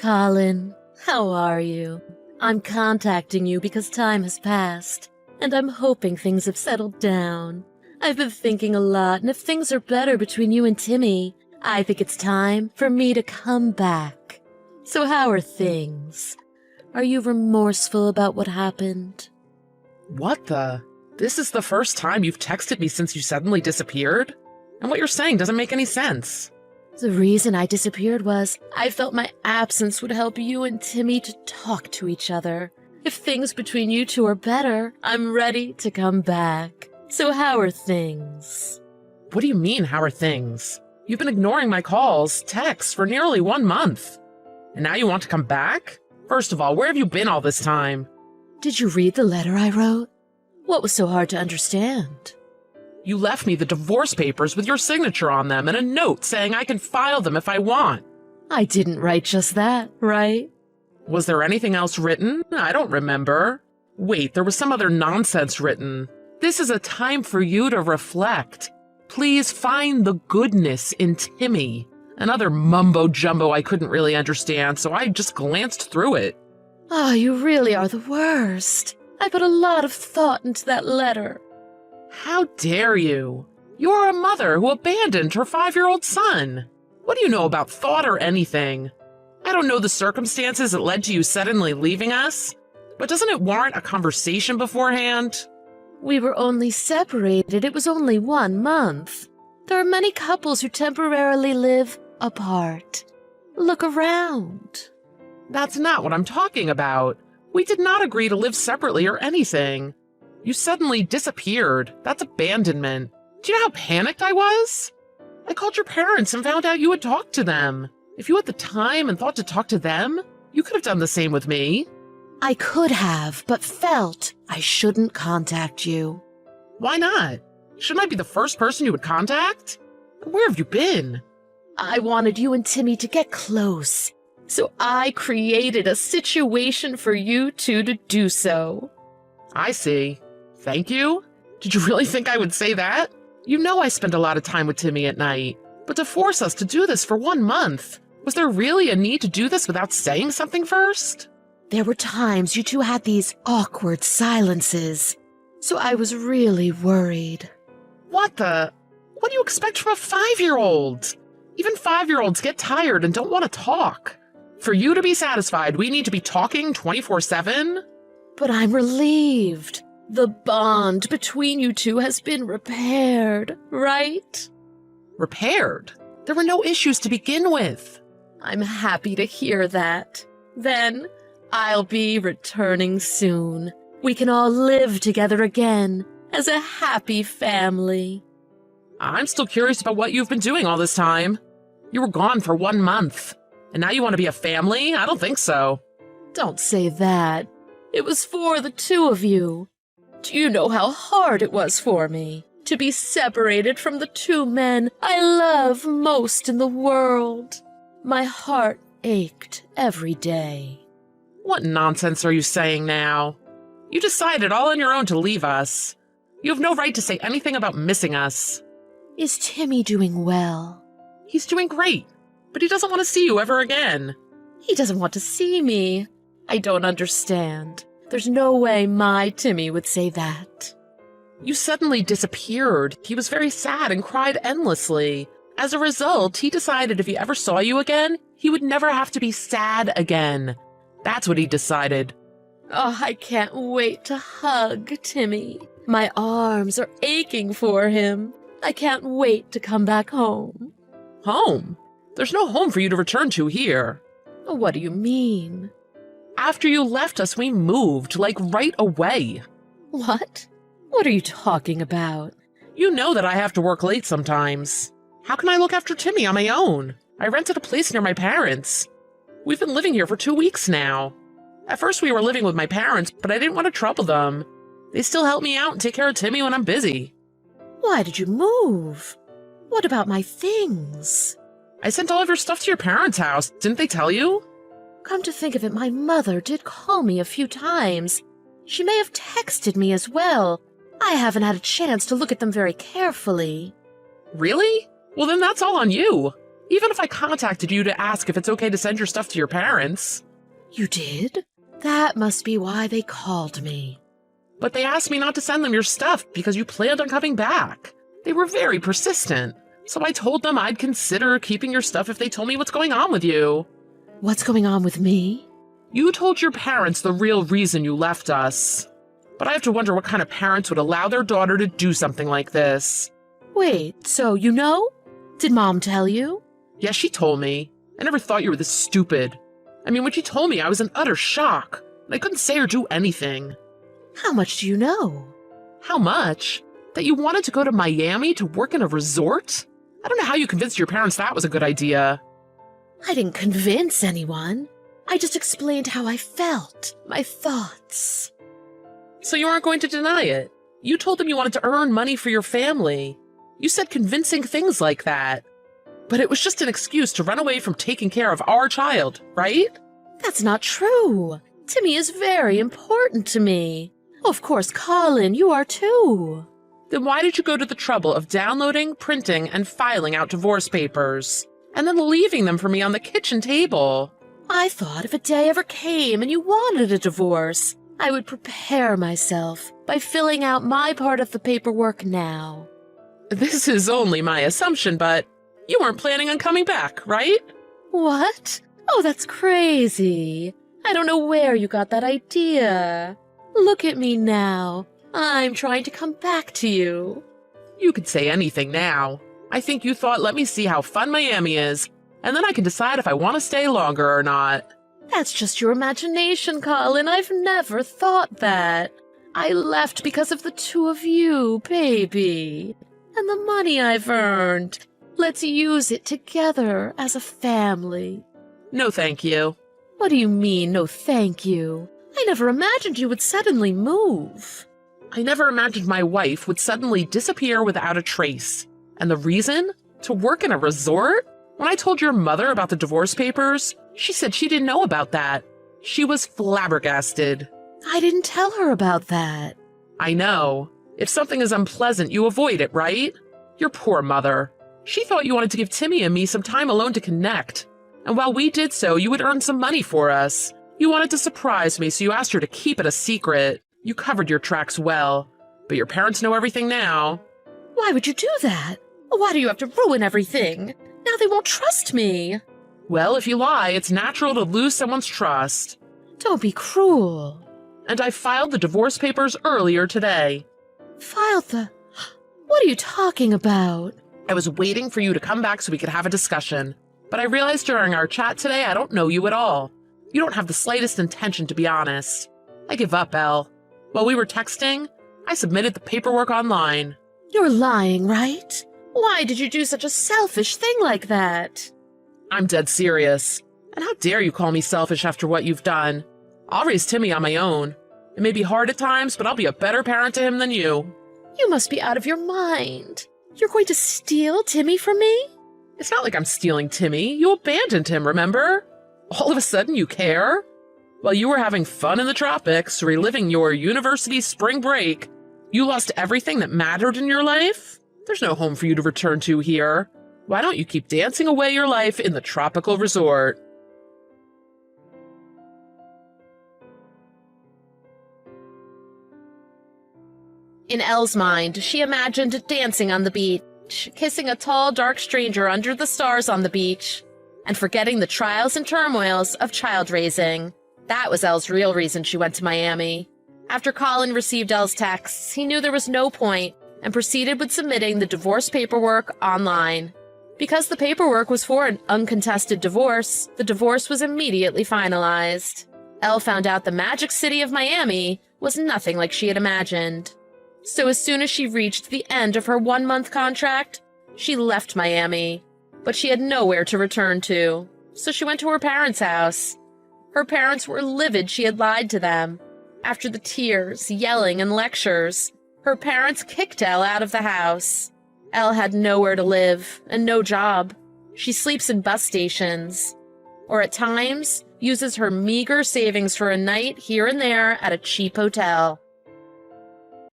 Colin, how are you? I'm contacting you because time has passed, and I'm hoping things have settled down. I've been thinking a lot, and if things are better between you and Timmy, I think it's time for me to come back. So how are things? Are you remorseful about what happened? What the? This is the first time you've texted me since you suddenly disappeared? And what you're saying doesn't make any sense. The reason I disappeared was I felt my absence would help you and Timmy to talk to each other. If things between you two are better, I'm ready to come back. So how are things? What do you mean, how are things? You've been ignoring my calls, texts for nearly 1 month. And now you want to come back? First of all, where have you been all this time? Did you read the letter I wrote? What was so hard to understand? You left me the divorce papers with your signature on them and a note saying I can file them if I want. I didn't write just that, right? Was there anything else written? I don't remember. Wait, there was some other nonsense written. This is a time for you to reflect. Please find the goodness in Timmy. Another mumbo-jumbo I couldn't really understand, so I just glanced through it. Oh, you really are the worst. I put a lot of thought into that letter. How dare you? You're a mother who abandoned her 5-year-old son. What do you know about thought or anything? I don't know the circumstances that led to you suddenly leaving us, but doesn't it warrant a conversation beforehand? We were only separated. It was only 1 month. There are many couples who temporarily live apart. Look around. That's not what I'm talking about. We did not agree to live separately or anything. You suddenly disappeared. That's abandonment. Do you know how panicked I was? I called your parents and found out you had talked to them. If you had the time and thought to talk to them, you could have done the same with me. I could have, but felt I shouldn't contact you. Why not? Shouldn't I be the first person you would contact? Where have you been? I wanted you and Timmy to get close, so I created a situation for you two to do so. I see. Thank you? Did you really think I would say that? You know I spend a lot of time with Timmy at night, but to force us to do this for 1 month, was there really a need to do this without saying something first? There were times you two had these awkward silences, so I was really worried. What the? What do you expect from a 5-year-old? Even 5-year-olds get tired and don't want to talk. For you to be satisfied, we need to be talking 24/7? But I'm relieved. The bond between you two has been repaired, right? Repaired? There were no issues to begin with. I'm happy to hear that. Then, I'll be returning soon. We can all live together again as a happy family. I'm still curious about what you've been doing all this time. You were gone for 1 month, and now you want to be a family? I don't think so. Don't say that. It was for the two of you. Do you know how hard it was for me to be separated from the 2 men I love most in the world? My heart ached every day. What nonsense are you saying now? You decided all on your own to leave us. You have no right to say anything about missing us. Is Timmy doing well? He's doing great, but he doesn't want to see you ever again. He doesn't want to see me. I don't understand. There's no way my Timmy would say that. You suddenly disappeared. He was very sad and cried endlessly. As a result, he decided if he ever saw you again, he would never have to be sad again. That's what he decided. Oh, I can't wait to hug Timmy. My arms are aching for him. I can't wait to come back home. Home? There's no home for you to return to here. What do you mean? After you left us, we moved, like right away. What? What are you talking about? You know that I have to work late sometimes. How can I look after Timmy on my own? I rented a place near my parents. We've been living here for 2 weeks now. At first we were living with my parents, but I didn't want to trouble them. They still help me out and take care of Timmy when I'm busy. Why did you move? What about my things? I sent all of your stuff to your parents' house. Didn't they tell you? Come to think of it, my mother did call me a few times. She may have texted me as well. I haven't had a chance to look at them very carefully. Really? Well, then that's all on you. Even if I contacted you to ask if it's okay to send your stuff to your parents. You did? That must be why they called me. But they asked me not to send them your stuff because you planned on coming back. They were very persistent. So I told them I'd consider keeping your stuff if they told me what's going on with you. What's going on with me? You told your parents the real reason you left us. But I have to wonder what kind of parents would allow their daughter to do something like this. Wait, so you know? Did Mom tell you? Yes, she told me. I never thought you were this stupid. I mean, when she told me, I was in utter shock. And I couldn't say or do anything. How much do you know? How much? That you wanted to go to Miami to work in a resort? I don't know how you convinced your parents that was a good idea. I didn't convince anyone. I just explained how I felt, my thoughts. So you aren't going to deny it? You told them you wanted to earn money for your family. You said convincing things like that. But it was just an excuse to run away from taking care of our child, right? That's not true. Timmy is very important to me. Of course, Colin, you are too. Then why did you go to the trouble of downloading, printing, and filing out divorce papers, and then leaving them for me on the kitchen table? I thought if a day ever came and you wanted a divorce, I would prepare myself by filling out my part of the paperwork now. This is only my assumption, but you weren't planning on coming back, right? What? Oh, that's crazy. I don't know where you got that idea. Look at me now. I'm trying to come back to you. You could say anything now. I think you thought, let me see how fun Miami is, and then I can decide if I want to stay longer or not. That's just your imagination, Colin. I've never thought that. I left because of the two of you, baby. And the money I've earned. Let's use it together as a family. No, thank you. What do you mean, no thank you? I never imagined you would suddenly move. I never imagined my wife would suddenly disappear without a trace. And the reason? To work in a resort? When I told your mother about the divorce papers, she said she didn't know about that. She was flabbergasted. I didn't tell her about that. I know. If something is unpleasant, you avoid it, right? Your poor mother. She thought you wanted to give Timmy and me some time alone to connect. And while we did so, you would earn some money for us. You wanted to surprise me, so you asked her to keep it a secret. You covered your tracks well. But your parents know everything now. Why would you do that? Why do you have to ruin everything? Now they won't trust me. Well, if you lie, it's natural to lose someone's trust. Don't be cruel. And I filed the divorce papers earlier today. Filed the... What are you talking about? I was waiting for you to come back so we could have a discussion. But I realized during our chat today I don't know you at all. You don't have the slightest intention to be honest. I give up, Elle. While we were texting, I submitted the paperwork online. You're lying, right? Why did you do such a selfish thing like that? I'm dead serious. And how dare you call me selfish after what you've done? I'll raise Timmy on my own. It may be hard at times, but I'll be a better parent to him than you. You must be out of your mind. You're going to steal Timmy from me? It's not like I'm stealing Timmy. You abandoned him, remember? All of a sudden you care? While you were having fun in the tropics, reliving your university spring break, you lost everything that mattered in your life? There's no home for you to return to here. Why don't you keep dancing away your life in the tropical resort? In Elle's mind, she imagined dancing on the beach, kissing a tall, dark stranger under the stars on the beach, and forgetting the trials and turmoils of child raising. That was Elle's real reason she went to Miami. After Colin received Elle's texts, he knew there was no point and proceeded with submitting the divorce paperwork online. Because the paperwork was for an uncontested divorce, the divorce was immediately finalized. Elle found out the magic city of Miami was nothing like she had imagined. So as soon as she reached the end of her 1-month contract, she left Miami. But she had nowhere to return to, so she went to her parents' house. Her parents were livid she had lied to them. After the tears, yelling, and lectures, her parents kicked Elle out of the house. Elle had nowhere to live and no job. She sleeps in bus stations, or at times uses her meager savings for a night here and there at a cheap hotel.